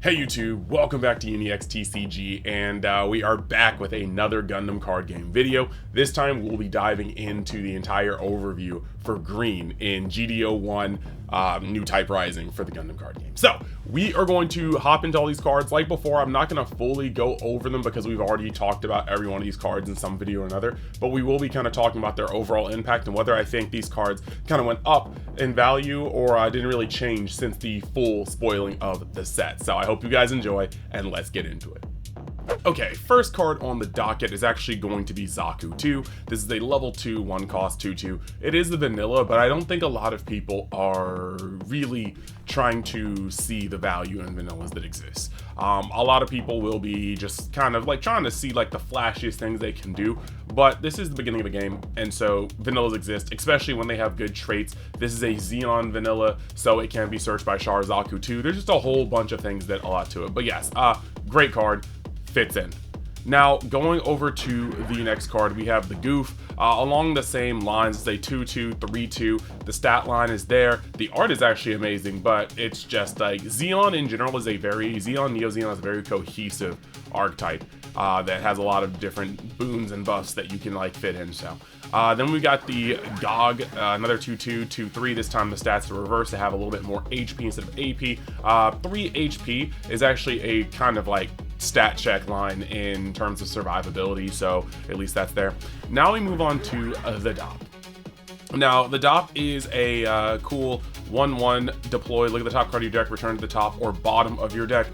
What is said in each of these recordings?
Hey YouTube, welcome back to EagleX TCG, and we are back with another Gundam card game video. This time we'll be diving into the entire overview for green in GD01 Newtype Rising for the Gundam card game. So we are going to hop into all these cards. Like before, I'm not going to fully go over them because we've already talked about every one of these cards in some video or another, but we will be kind of talking about their overall impact and whether I think these cards kind of went up in value or didn't really change since the full spoiling of the set. So I hope you guys enjoy, and let's get into it. Okay, first card on the docket is actually going to be Charzaku II. This is a level 2, 1 cost 2/2. It is the vanilla, but I don't think a lot of people are really trying to see the value in vanillas that exist. A lot of people will be just kind of like trying to see like the flashiest things they can do, but this is the beginning of the game, and so vanillas exist, especially when they have good traits. This is a Xeon vanilla, so it can be searched by Charzaku II. There's just a whole bunch of things that a lot to it, but yes, great card. Fits in. Now, going over to the next card, we have the Goof. Along the same lines, it's a 2/2, 3/2. The stat line is there. The art is actually amazing, but it's just like Xeon in general is Xeon Neo Xeon is a very cohesive archetype that has a lot of different boons and buffs that you can like fit in. So then we got the GOG, another 2/2, 2/3. This time the stats are reversed to have a little bit more HP instead of AP. 3 HP is actually a kind of like stat check line in terms of survivability, so at least that's there. Now we move on to the DOP. Now the DOP is a cool 1/1 deploy. Look at the top card of your deck, return to the top or bottom of your deck.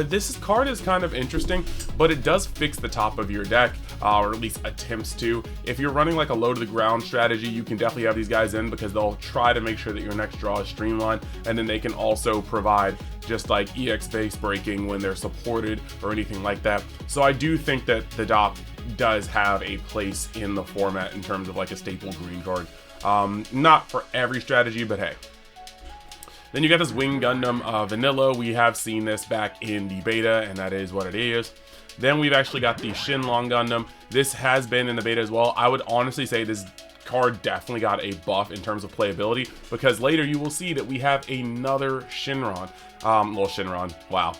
This card is kind of interesting, but it does fix the top of your deck, or at least attempts to. If you're running like a low to the ground strategy, you can definitely have these guys in because they'll try to make sure that your next draw is streamlined, and then they can also provide just like EX base breaking when they're supported or anything like that. So I do think that the DOP does have a place in the format in terms of like a staple green card. Not for every strategy, but hey. Then you got this Wing Gundam Vanilla. We have seen this back in the beta, and that is what it is. Then we've actually got the Shinlong Gundam. This has been in the beta as well. I would honestly say this card definitely got a buff in terms of playability, because later you will see that we have another Shinron. Shinron, wow.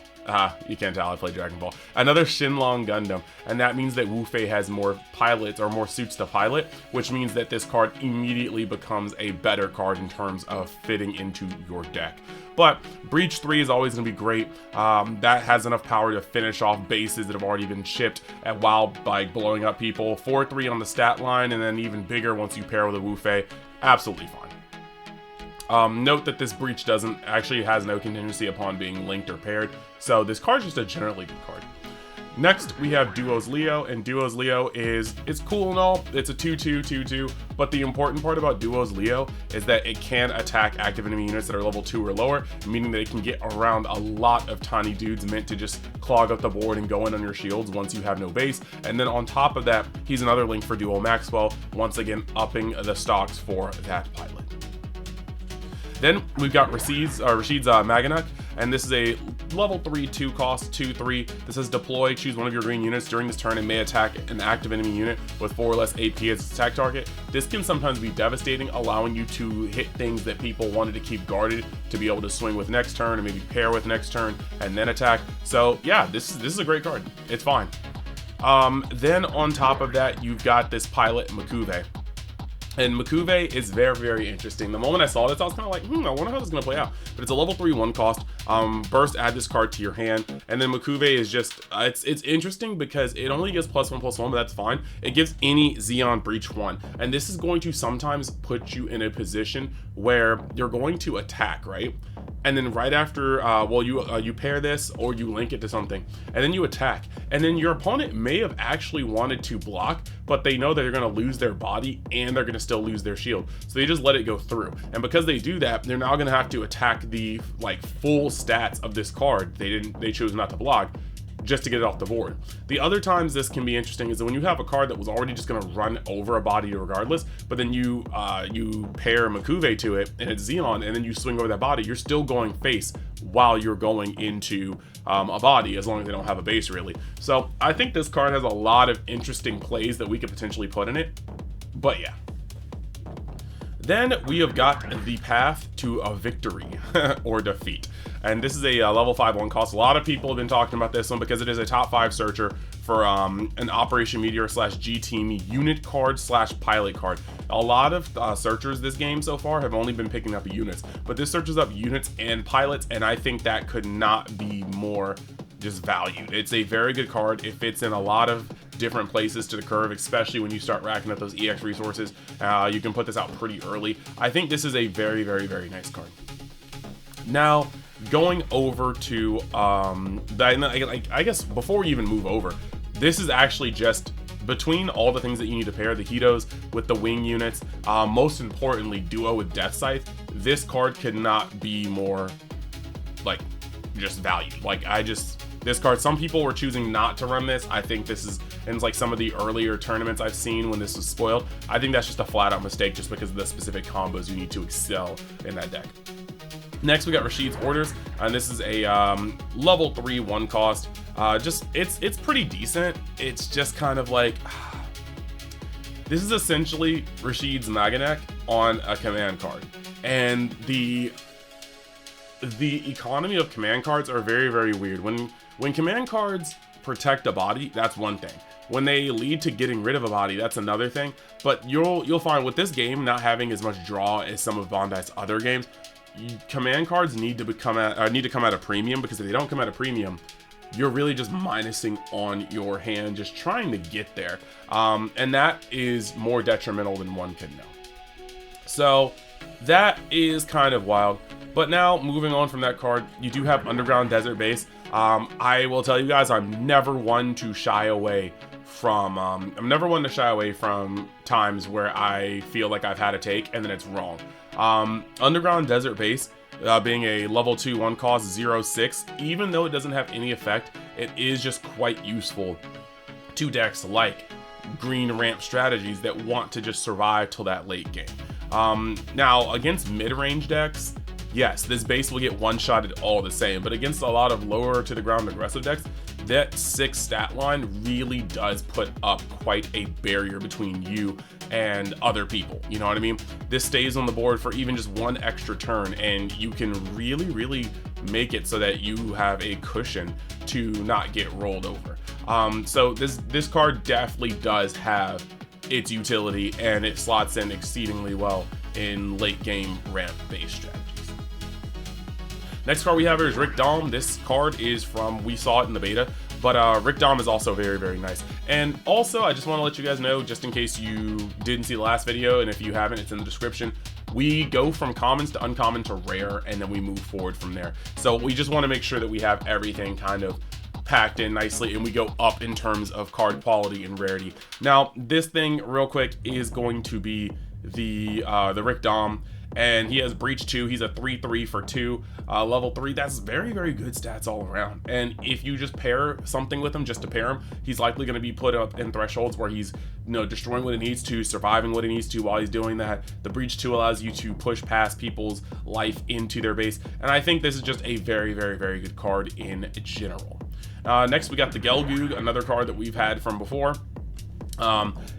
You can't tell I play Dragon Ball. Another Shinlong Gundam, and that means that Wu Fei has more pilots or more suits to pilot, which means that this card immediately becomes a better card in terms of fitting into your deck. But Breach 3 is always going to be great. That has enough power to finish off bases that have already been shipped while like blowing up people. 4/3 on the stat line, and then even bigger once you pair with a Wu Fei. Absolutely fine. Note that this Breach has no contingency upon being linked or paired, so this card is just a generally good card. Next, we have Duo's Leo, and Duo's Leo it's cool and all. It's a 2/2, 2/2, but the important part about Duo's Leo is that it can attack active enemy units that are level 2 or lower, meaning that it can get around a lot of tiny dudes meant to just clog up the board and go in on your shields once you have no base. And then on top of that, he's another link for Duo Maxwell, once again upping the stocks for that pilot. Then we've got Rasheed's Maganak, and this is a level 3, 2 cost, 2/3. This says deploy, choose one of your green units during this turn and may attack an active enemy unit with 4 or less AP as its attack target. This can sometimes be devastating, allowing you to hit things that people wanted to keep guarded to be able to swing with next turn and maybe pair with next turn and then attack. So yeah, this is a great card. It's fine. Then on top of that, you've got this pilot Makuve. And Makuve is very, very interesting. The moment I saw this, I was kind of like, I wonder how this is going to play out. But it's a level 3, 1 cost. Burst, add this card to your hand. And then Makuve is just, it's interesting because it only gives +1/+1, but that's fine. It gives any Xeon Breach 1. And this is going to sometimes put you in a position where you're going to attack, right? And then right after, you pair this or you link it to something, and then you attack. And then your opponent may have actually wanted to block, but they know that they're going to lose their body and they're going to still lose their shield. So they just let it go through. And because they do that, they're now going to have to attack the like full stats of this card. They chose not to block just to get it off the board. The other times this can be interesting is that when you have a card that was already just going to run over a body regardless, but then you pair Makuve to it and it's Xeon, and then you swing over that body, you're still going face while you're going into a body, as long as they don't have a base really. So I think this card has a lot of interesting plays that we could potentially put in it, but yeah. Then we have got the path to a victory or defeat. And this is a level 5 one cost. A lot of people have been talking about this one because it is a top 5 searcher for an Operation Meteor / G-Team unit card / pilot card. A lot of searchers this game so far have only been picking up units, but this searches up units and pilots, and I think that could not be more just valued. It's a very good card. It fits in a lot of different places to the curve, especially when you start racking up those EX resources. You can put this out pretty early. I think this is a very, very, very nice card. Now, going over to, I guess before we even move over, this is actually just between all the things that you need to pair, the Hitos with the wing units, most importantly, duo with Death Scythe, this card could not be more, like, just valued. Like, this card, some people were choosing not to run this. I think this is, in like some of the earlier tournaments I've seen when this was spoiled, I think that's just a flat out mistake just because of the specific combos you need to excel in that deck. Next, we got Rasheed's Orders, and this is a level 3 one cost. It's pretty decent. It's just kind of like, this is essentially Rasheed's Maganek on a command card. And the economy of command cards are very, very weird. When command cards protect a body, that's one thing. When they lead to getting rid of a body, that's another thing. But you'll find with this game not having as much draw as some of Bandai's other games, command cards need to come at a premium, because if they don't come at a premium, you're really just minusing on your hand, just trying to get there. And that is more detrimental than one can know. So that is kind of wild. But now, moving on from that card, you do have Underground Desert Base. I will tell you guys, I'm never one to shy away from times where I feel like I've had a take and then it's wrong. Underground Desert Base, being a level 2 one cost 0/6, even though it doesn't have any effect, it is just quite useful to decks like green ramp strategies that want to just survive till that late game. Now, against mid-range decks, yes, this base will get one-shotted all the same, but against a lot of lower to the ground aggressive decks, that 6 stat line really does put up quite a barrier between you and other people. You know what I mean? This stays on the board for even just one extra turn, and you can really, really make it so that you have a cushion to not get rolled over. So this card definitely does have its utility, and it slots in exceedingly well in late game ramp based strategies. Next card we have here is Rick Dom. This card is from, we saw it in the beta, but Rick Dom is also very, very nice. And also, I just want to let you guys know, just in case you didn't see the last video, and if you haven't, it's in the description, we go from commons to uncommon to rare, and then we move forward from there. So we just want to make sure that we have everything kind of packed in nicely, and we go up in terms of card quality and rarity. Now, this thing, real quick, is going to be the Rick Dom, and he has Breach 2. He's a 3/3 for 2, level 3. That's very, very good stats all around. And if you just pair something with him, just to pair him, he's likely going to be put up in thresholds where he's, you know, destroying what he needs to, surviving what he needs to while he's doing that. The Breach 2 allows you to push past people's life into their base, and I think this is just a very, very, very good card in general. Next, we got the Gelgoog, another card that we've had from before.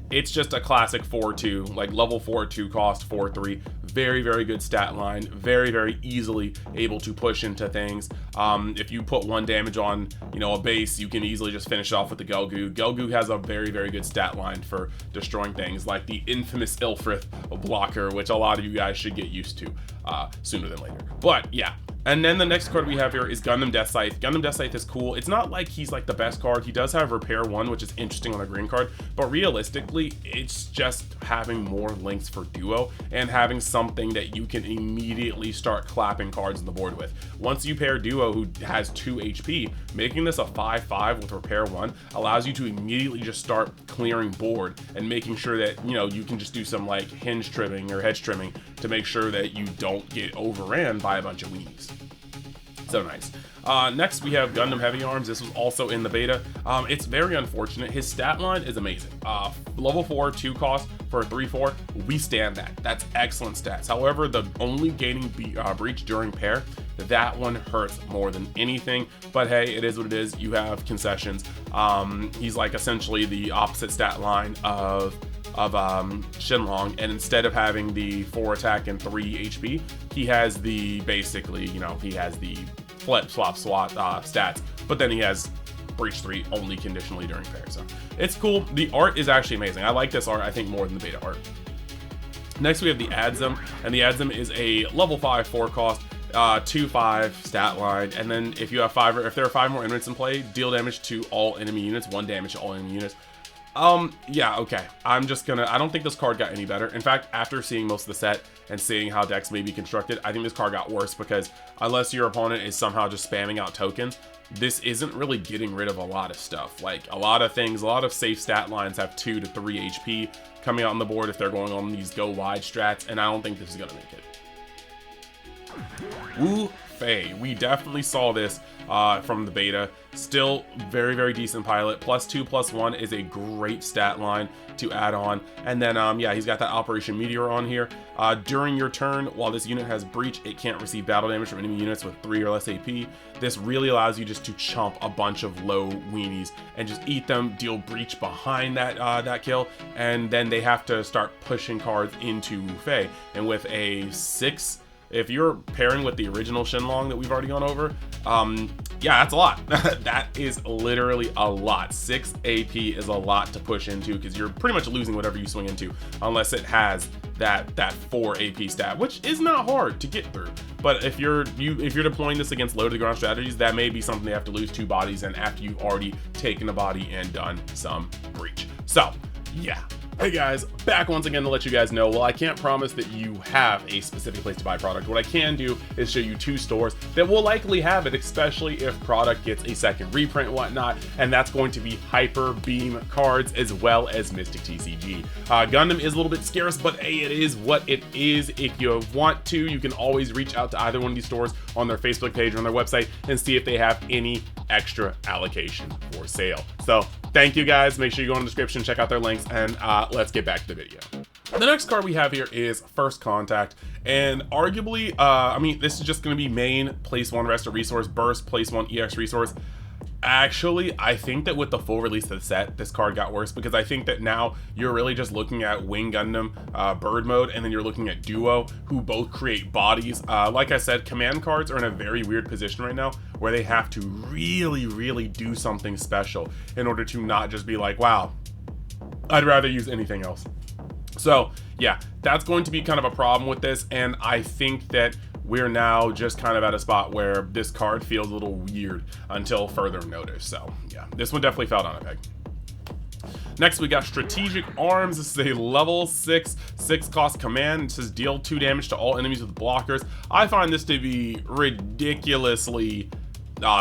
It's just a classic 4/2, like level 4/2 cost 4/3. Very, very good stat line. Very, very easily able to push into things. If you put 1 damage on, you know, a base, you can easily just finish off with the Gelgoog. Gelgoog has a very, very good stat line for destroying things like the infamous Ilfrith blocker, which a lot of you guys should get used to sooner than later. But yeah. And then the next card we have here is Gundam Death Scythe. Gundam Death Scythe is cool. It's not like he's like the best card. He does have Repair 1, which is interesting on a green card, but realistically, it's just having more links for duo and having something that you can immediately start clapping cards on the board with. Once you pair duo, who has 2 HP, making this a 5/5 with Repair 1 allows you to immediately just start clearing board and making sure that, you know, you can just do some like hinge trimming or hedge trimming to make sure that you don't get overran by a bunch of weenies. So nice. Next, we have Gundam Heavy Arms. This was also in the beta. It's very unfortunate. His stat line is amazing. Level 4, 2 cost for a 3/4. We stand that. That's excellent stats. However, the only gaining breach during pair, that one hurts more than anything. But hey, it is what it is. You have concessions. He's like essentially the opposite stat line of Shinlong, and instead of having the 4 attack and 3 HP, he has the basically, you know, he has the flip swap SWAT stats, but then he has breach 3 only conditionally during fair. So it's cool. The art is actually amazing. I like this art, I think, more than the beta art. Next we have the Adzim, and the Adzim is a level 5 4 cost, 2/5 stat line, and then if you have 5, or if there are 5 more units in play, deal damage to all enemy units, 1 damage to all enemy units. Yeah, okay. I don't think this card got any better. In fact, after seeing most of the set and seeing how decks may be constructed, I think this card got worse, because unless your opponent is somehow just spamming out tokens, this isn't really getting rid of a lot of stuff. Like, a lot of things, a lot of safe stat lines have 2 to 3 HP coming out on the board if they're going on these go wide strats, and I don't think this is gonna make it. Wu Fei, we definitely saw this from the beta. Still very, very decent pilot. +2/+1 is a great stat line to add on. And then, yeah, he's got that Operation Meteor on here. During your turn, while this unit has breach, it can't receive battle damage from enemy units with 3 or less AP. This really allows you just to chomp a bunch of low weenies and just eat them, deal breach behind that that kill, and then they have to start pushing cards into Wu Fei. And with a 6, if you're pairing with the original Shinlong that we've already gone over, yeah, that's a lot. That is literally a lot. 6 AP is a lot to push into, because you're pretty much losing whatever you swing into, unless it has that 4 AP stat, which is not hard to get through. But if you're deploying this against low to the ground strategies, that may be something they have to lose 2 bodies in after you've already taken a body and done some breach. So yeah. Hey guys, back once again to let you guys know, well, I can't promise that you have a specific place to buy product. What I can do is show you 2 stores that will likely have it, especially if product gets a second reprint and whatnot, and that's going to be Hyper Beam cards as well as Mystic TCG. Gundam is a little bit scarce, but hey, it is what it is. If you want to, you can always reach out to either one of these stores on their Facebook page or on their website and see if they have any extra allocation for sale. So thank you guys. Make sure you go in the description, check out their links, and let's get back to the video. The next card we have here is First Contact, and arguably, I mean, this is just going to be main, place 1 rest of resource, burst, place 1 EX resource. Actually, I think that with the full release of the set, this card got worse, because I think that now you're really just looking at Wing Gundam, Bird Mode, and then you're looking at Duo, who both create bodies. Like I said, command cards are in a very weird position right now, where they have to really, really do something special in order to not just be like, wow, I'd rather use anything else. So yeah, that's going to be kind of a problem with this, and I think that we're now just kind of at a spot where this card feels a little weird until further notice. So yeah, this one definitely fell down a peg. Next, we got Strategic Arms. This is a level 6 cost command. It says deal 2 damage to all enemies with blockers. I find this to be ridiculously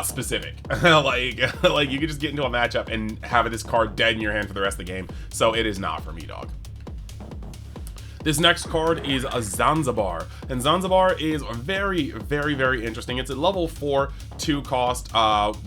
specific. like you could just get into a matchup and have this card dead in your hand for the rest of the game. So it is not for me, dog. This next card is a Zanzibar, and Zanzibar is very, very, very interesting. It's a level 4 2 cost,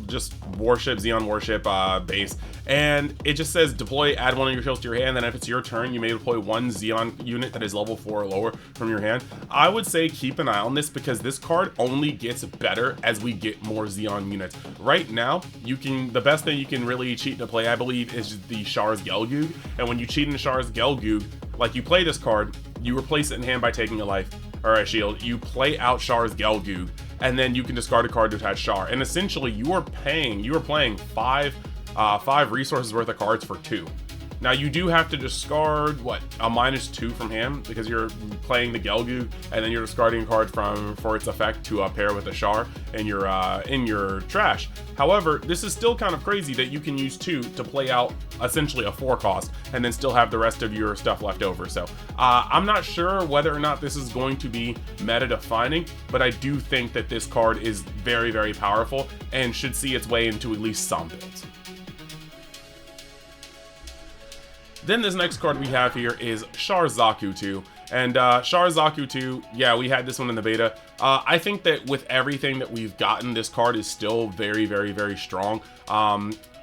just warship, Xeon warship base, and it just says deploy, add 1 of your shields to your hand. Then if it's your turn, you may deploy 1 Xeon unit that is level 4 or lower from your hand. I would say keep an eye on this, because this card only gets better as we get more Xeon units. Right now, the best thing you can really cheat to play, I believe, is the Char's Gelgoog, and when you cheat in Char's Gelgoog, like, you play this card, you replace it in hand by taking a life or a shield, you play out Char's Gelgoog, and then you can discard a card to attach Char. And essentially, you are playing 5 resources worth of cards for 2. Now, you do have to discard, what, a -2 from hand, because you're playing the Gelgoog, and then you're discarding a card for its effect to pair with a Char in your trash. However, this is still kind of crazy that you can use 2 to play out essentially a 4 cost, and then still have the rest of your stuff left over. So, I'm not sure whether or not this is going to be meta defining, but I do think that this card is very, very powerful, and should see its way into at least some builds. Then this next card we have here is Charzaku II. And Charzaku II, yeah, we had this one in the beta. I think that with everything that we've gotten, this card is still very, very, very strong.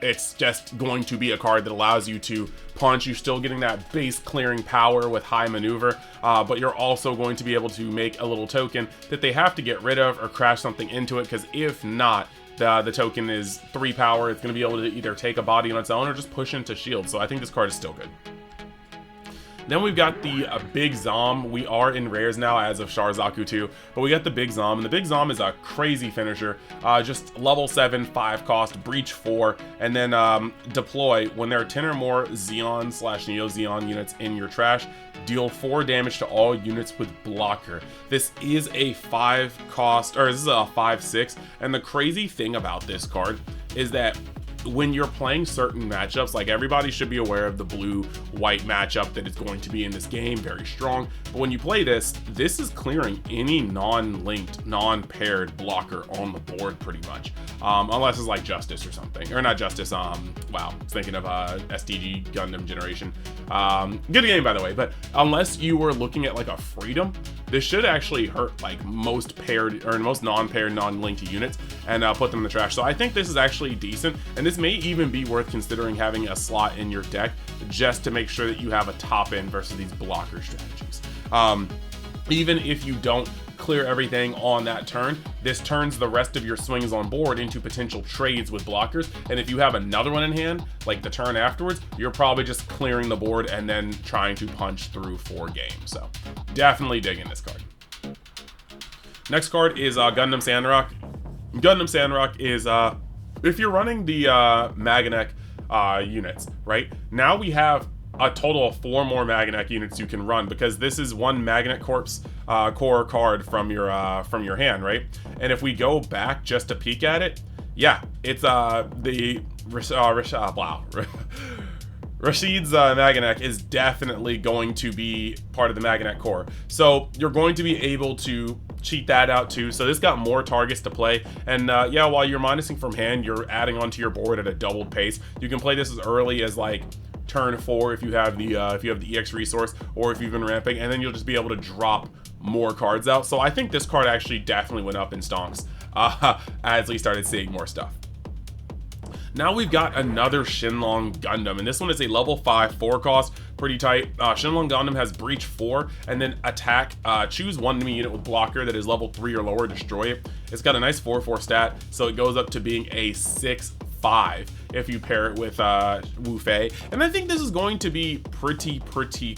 It's just going to be a card that allows you to punch. You're still getting that base clearing power with high maneuver, but you're also going to be able to make a little token that they have to get rid of or crash something into it, because if not, the token is 3 power. It's going to be able to either take a body on its own or just push into shield. So I think this card is still good. Then we've got the Big Zom. We are in rares now as of Charzaku II, but we got the Big Zom, and the Big Zom is a crazy finisher. Just level 7, 5 cost, breach 4, and then deploy when there are 10 or more Zeon/Neo Zeon units in your trash. Deal 4 damage to all units with blocker. This is a 5 cost, or this is a 5/6, and the crazy thing about this card is that when you're playing certain matchups, like everybody should be aware of the blue-white matchup that is going to be in this game, very strong. But when you play this, this is clearing any non-linked, non-paired blocker on the board pretty much. Unless it's like Justice or something, or not Justice, wow, I was thinking of STG Gundam Generation. Good game, by the way, but unless you were looking at like a Freedom, this should actually hurt like most paired or most non-paired, non-linked units and put them in the trash. So I think this is actually decent, and this may even be worth considering having a slot in your deck just to make sure that you have a top end versus these blocker strategies. Even if you don't clear everything on that turn, this turns the rest of your swings on board into potential trades with blockers, and if you have another one in hand like the turn afterwards, you're probably just clearing the board and then trying to punch through 4 games. So definitely digging this card. Next card is Gundam Sandro. Gundam Sandro is if you're running the Maganek units, right? Now we have a total of 4 more Maganek units you can run, because this is one Maganek Corpse core card from your hand, right? And if we go back just to peek at it, yeah, it's the Rasheed's Maganek is definitely going to be part of the Maganek core. So you're going to be able to cheat that out too. So this got more targets to play, and yeah, while you're minusing from hand, you're adding onto your board at a doubled pace. You can play this as early as like turn 4 if you have the EX resource, or if you've been ramping, and then you'll just be able to drop more cards out. So I think this card actually definitely went up in stonks as we started seeing more stuff. Now we've got another Shinlong Gundam, and this one is a level 5 4 cost, pretty tight. Shinlong Gundam has breach 4, and then attack, choose one enemy unit with blocker that is level 3 or lower, destroy it. It's got a nice 4/4 stat, so it goes up to being a 6/5 if you pair it with Wu Fei, and I think this is going to be pretty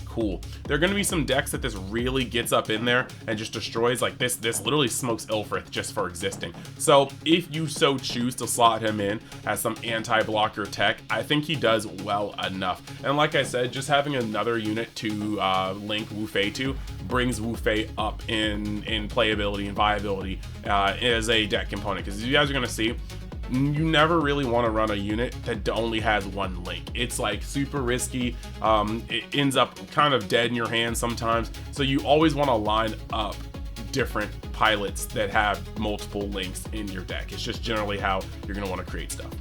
cool. There are going to be some decks that this really gets up in there and just destroys. Like this literally smokes Ilfrith just for existing. So if you so choose to slot him in as some anti-blocker tech, I think he does well enough. And like I said, just having another unit to link Wu Fei to brings Wu Fei up in playability and viability as a deck component, because you guys are going to see, you never really want to run a unit that only has one link. It's like super risky. It ends up kind of dead in your hand sometimes. So you always want to line up different pilots that have multiple links in your deck. It's just generally how you're going to want to create stuff.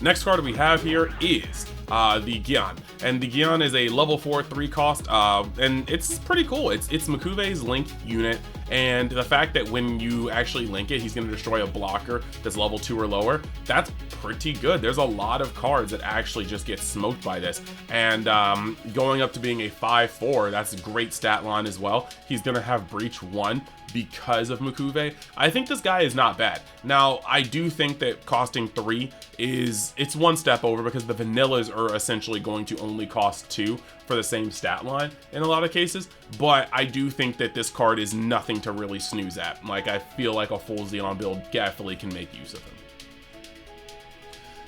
Next card we have here is the Gillion, and the Gillion is a level 4 3 cost, and it's pretty cool. It's Makuvei's link unit, and the fact that when you actually link it, he's going to destroy a blocker that's level 2 or lower, that's pretty good. There's a lot of cards that actually just get smoked by this, and going up to being a 5/4, that's a great stat line as well. He's going to have breach 1 because of Makuvei. I think this guy is not bad. Now, I do think that costing 3 it's one step over, because the vanillas are essentially going to only cost 2 for the same stat line in a lot of cases, but I do think that this card is nothing to really snooze at. Like, I feel like a full Xenon build definitely can make use of him.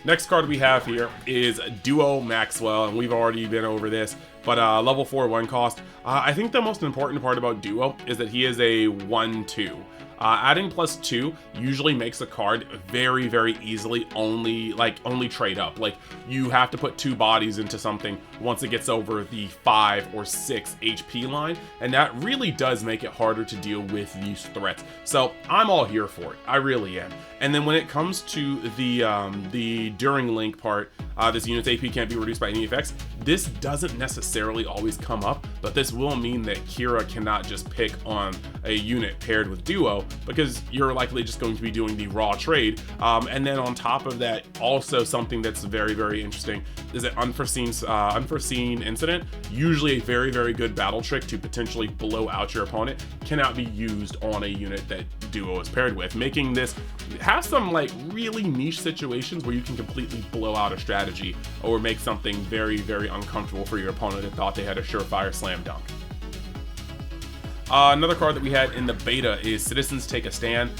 Next card we have here is Duo Maxwell, and we've already been over this, but level 4 1 cost. I think the most important part about Duo is that he is a 1/2. Adding +2 usually makes a card very easily only trade up. Like, you have to put 2 bodies into something once it gets over the 5 or 6 HP line, and that really does make it harder to deal with these threats. So I'm all here for it, I really am. And then when it comes to the during link part, this unit's AP can't be reduced by any effects. This doesn't necessarily always come up, but this will mean that Kira cannot just pick on a unit paired with Duo, because you're likely just going to be doing the raw trade. And then on top of that, also something that's very interesting is that unforeseen incident, usually a very good battle trick to potentially blow out your opponent, cannot be used on a unit that Duo is paired with, making this have some like really niche situations where you can completely blow out a strategy strategy or make something very, very uncomfortable for your opponent that thought they had a surefire slam dunk. Another card that we had in the beta is Citizens Take a Stand.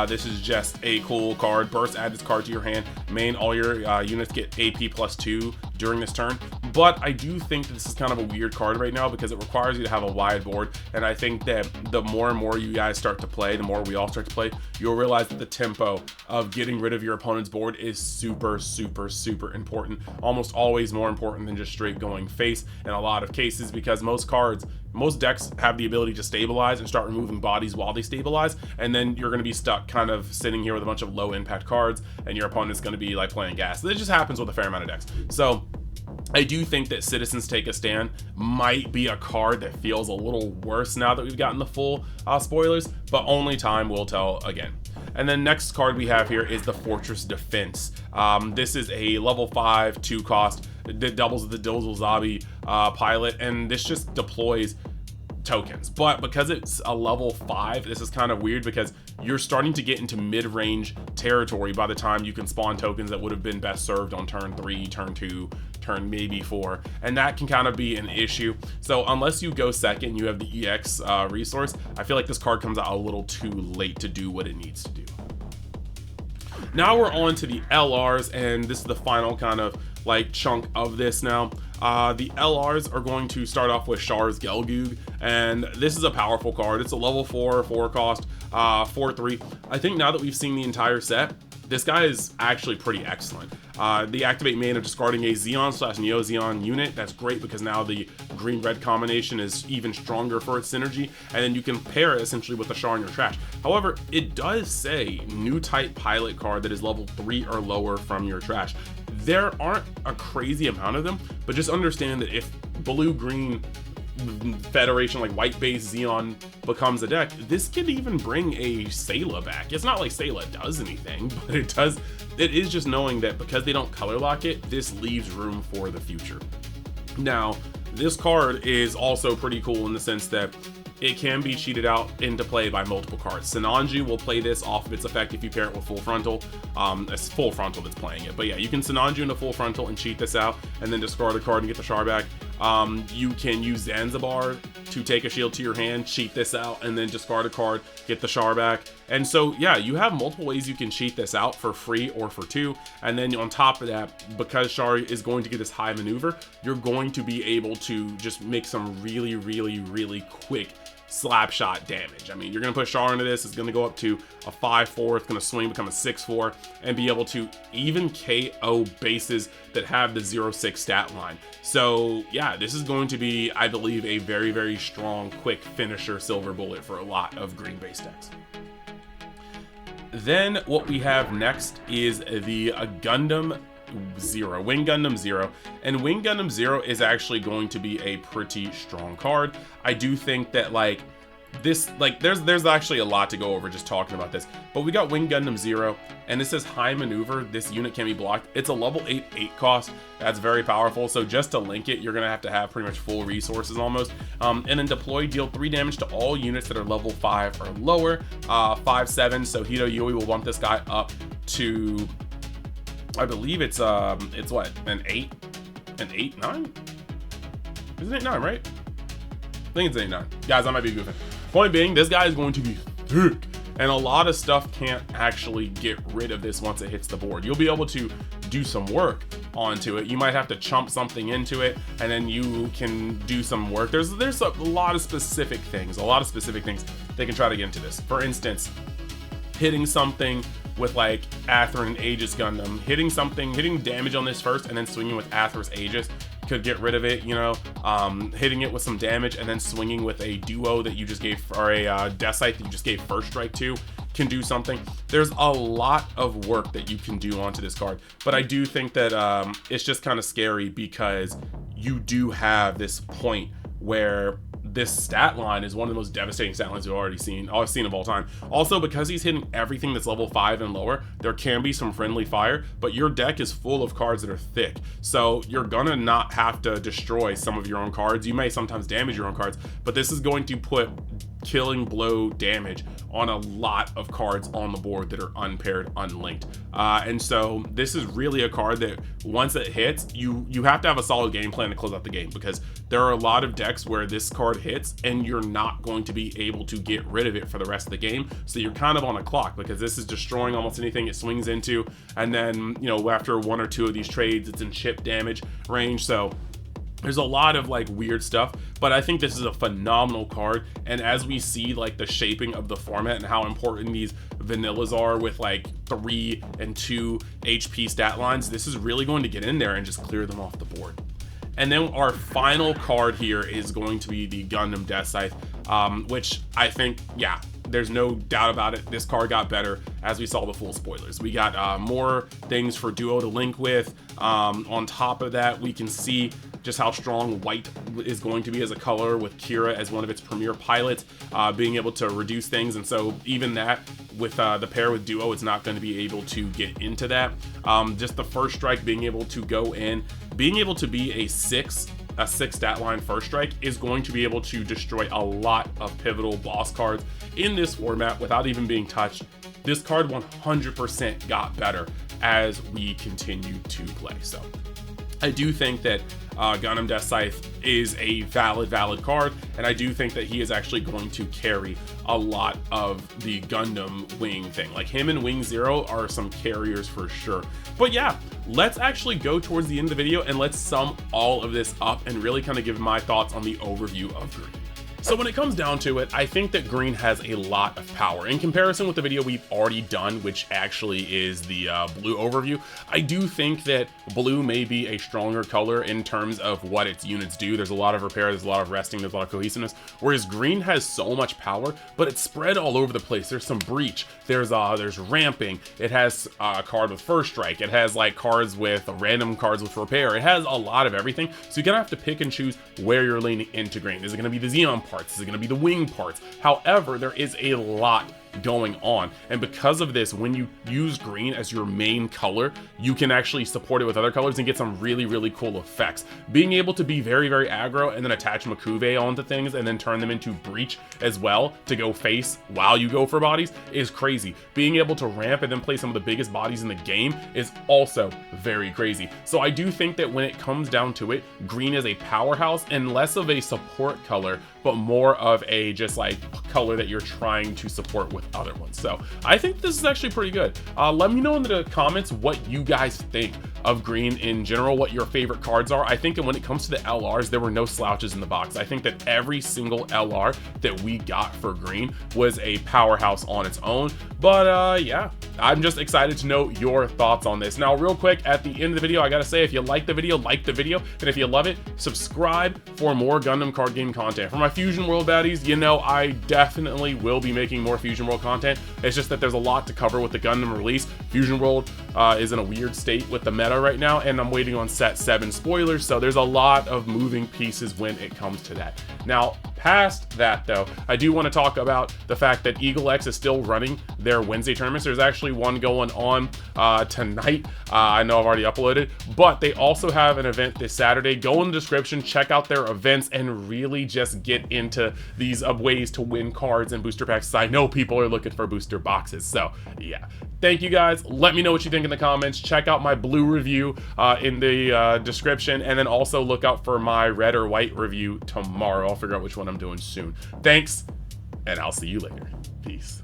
This is just a cool card. Burst, add this card to your hand. Main, all your units get AP +2 during this turn. But I do think that this is kind of a weird card right now because it requires you to have a wide board. And I think that the more and more you guys start to play, the more we all start to play, you'll realize that the tempo of getting rid of your opponent's board is super, super, super important. Almost always more important than just straight going face in a lot of cases, because most decks have the ability to stabilize and start removing bodies while they stabilize, and then you're going to be stuck kind of sitting here with a bunch of low impact cards, and your opponent's going to be like playing gas. This just happens with a fair amount of decks. So I do think that Citizens Take a Stand might be a card that feels a little worse now that we've gotten the full spoilers, but only time will tell again. And then next card we have here is the Fortress Defense. This is a level 5 2 cost that doubles the Dilzil pilot, and this just deploys tokens. But because it's a level 5, this is kind of weird because you're starting to get into mid-range territory by the time you can spawn tokens that would have been best served on turn 3, turn 2, turn maybe 4, and that can kind of be an issue. So unless you go second, you have the EX resource, I feel like this card comes out a little too late to do what it needs to do. Now we're on to the LRs, and this is the final kind of like chunk of this now. The LRs are going to start off with Charzaku II, and this is a powerful card. It's a level 4 cost, 4/3. I think now that we've seen the entire set, this guy is actually pretty excellent. The activate main of discarding a Zeon/Neo Zeon unit. That's great because now the green-red combination is even stronger for its synergy, and then you can pair it essentially with the Char in your trash. However, it does say new type pilot card that is level 3 or lower from your trash. There aren't a crazy amount of them, but just understand that if blue-green Federation, like white base Zeon, becomes a deck, this could even bring a Sayla back. It's not like Sayla does anything, but it is just knowing that because they don't color lock it, this leaves room for the future. Now, this card is also pretty cool in the sense that it can be cheated out into play by multiple cards. Sinanju will play this off of its effect if you pair it with full frontal. It's full frontal that's playing it, but yeah, you can Sinanju into full frontal and cheat this out and then discard a card and get the Char back. You can use Zanzibar to take a shield to your hand, cheat this out, and then discard a card, get the Char back. And so yeah, you have multiple ways you can cheat this out for free or for 2. And then on top of that, because Char is going to get this high maneuver, you're going to be able to just make some really, really, really quick slap shot damage. I mean, you're gonna put Char into this, it's gonna go up to a 5/4, it's gonna swing, become a 6/4, and be able to even KO bases that have the 0/6 stat line. So yeah, this is going to be, I believe, a very, very strong, quick finisher silver bullet for a lot of green base decks. Then what we have next is the Gundam Zero, Wing Gundam Zero, and Wing Gundam Zero is actually going to be a pretty strong card. I do think that like this, like there's actually a lot to go over just talking about this, but we got Wing Gundam Zero, and it says high maneuver. This unit can be blocked. It's a level 8 cost. That's very powerful. So just to link it, you're gonna have to have pretty much full resources almost, and then deploy, deal 3 damage to all units that are level 5 or lower, 5/7. So Hito Yui will bump this guy up to, I believe it's what, an 8, 9? Isn't it 9, right? I think it's 8/9. Guys, I might be goofing. Point being, this guy is going to be thick, and a lot of stuff can't actually get rid of this once it hits the board. You'll be able to do some work onto it. You might have to chump something into it, and then you can do some work. There's a lot of specific things, they can try to get into this. For instance, hitting something with like Aether and Aegis Gundam, hitting damage on this first and then swinging with Aether's Aegis could get rid of it, you know. Hitting it with some damage and then swinging with a duo that you just gave, or a Death Scythe that you just gave first strike to, can do something. There's a lot of work that you can do onto this card, but I do think that it's just kind of scary because you do have this point where this stat line is one of the most devastating stat lines I've seen of all time. Also, because he's hitting everything that's level 5 and lower, there can be some friendly fire, but your deck is full of cards that are thick. So you're gonna not have to destroy some of your own cards. You may sometimes damage your own cards, but this is going to put killing blow damage on a lot of cards on the board that are unpaired, unlinked. And so this is really a card that once it hits, you have to have a solid game plan to close out the game, because there are a lot of decks where this card hits and you're not going to be able to get rid of it for the rest of the game. So you're kind of on a clock, because this is destroying almost anything it swings into. And then, you know, after one or two of these trades, it's in chip damage range. So there's a lot of like weird stuff, but I think this is a phenomenal card. And as we see like the shaping of the format and how important these vanillas are with like 3 and 2 HP stat lines, this is really going to get in there and just clear them off the board. And then our final card here is going to be the Gundam Scythe, which I think, yeah, there's no doubt about it, this card got better as we saw the full spoilers. We got more things for Duo to link with. On top of that, we can see just how strong white is going to be as a color, with Kira as one of its premier pilots, being able to reduce things. And so even that with the pair with Duo, it's not going to be able to get into that. Just the first strike being able to go in, being able to be a 6 stat line first strike is going to be able to destroy a lot of pivotal boss cards in this format without even being touched. This card 100% got better as we continue to play. So I do think that Gundam Scythe is a valid card, and I do think that he is actually going to carry a lot of the Gundam Wing thing. Like him and Wing Zero are some carriers for sure. But yeah, let's actually go towards the end of the video and let's sum all of this up and really kind of give my thoughts on the overview of Green. So when it comes down to it, I think that green has a lot of power. In comparison with the video we've already done, which actually is the blue overview, I do think that blue may be a stronger color in terms of what its units do. There's a lot of repair, there's a lot of resting, there's a lot of cohesiveness, whereas green has so much power, but it's spread all over the place. There's some breach, there's ramping, it has a card with first strike, it has like cards with random cards with repair, it has a lot of everything. So you're gonna have to pick and choose where you're leaning into green. Is it gonna be the Xeon parts? Is it going to be the wing parts? However, there is a lot going on, and because of this, when you use green as your main color, you can actually support it with other colors and get some really cool effects. Being able to be very aggro and then attach Makuve onto things and then turn them into breach as well to go face while you go for bodies is crazy. Being able to ramp and then play some of the biggest bodies in the game is also very crazy. So I do think that when it comes down to it, green is a powerhouse and less of a support color, but more of a just like color that you're trying to support with other ones. So I think this is actually pretty good. Let me know in the comments what you guys think of green in general, what your favorite cards are. I think that when it comes to the LRs, there were no slouches in the box. I think that every single LR that we got for green was a powerhouse on its own. But yeah, I'm just excited to know your thoughts on this. Now, real quick, at the end of the video, I gotta say, if you like the video, and if you love it, subscribe for more Gundam card game content. For my Fusion World baddies, you know I definitely will be making more Fusion World content. It's just that there's a lot to cover with the Gundam release. Fusion World is in a weird state with the meta right now, and I'm waiting on set 7 spoilers, so there's a lot of moving pieces when it comes to that. Now, past that though, I do want to talk about the fact that EagleX is still running their Wednesday tournaments. There's actually one going on tonight. I know I've already uploaded, but they also have an event this Saturday. Go in the description, check out their events, and really just get into these ways to win cards and booster packs. I know people are looking for booster boxes. So yeah, thank you guys. Let me know what you think in the comments. Check out my blue review in the description, and then also look out for my red or white review tomorrow. I'll figure out which one I'm doing soon. Thanks, and I'll see you later. Peace.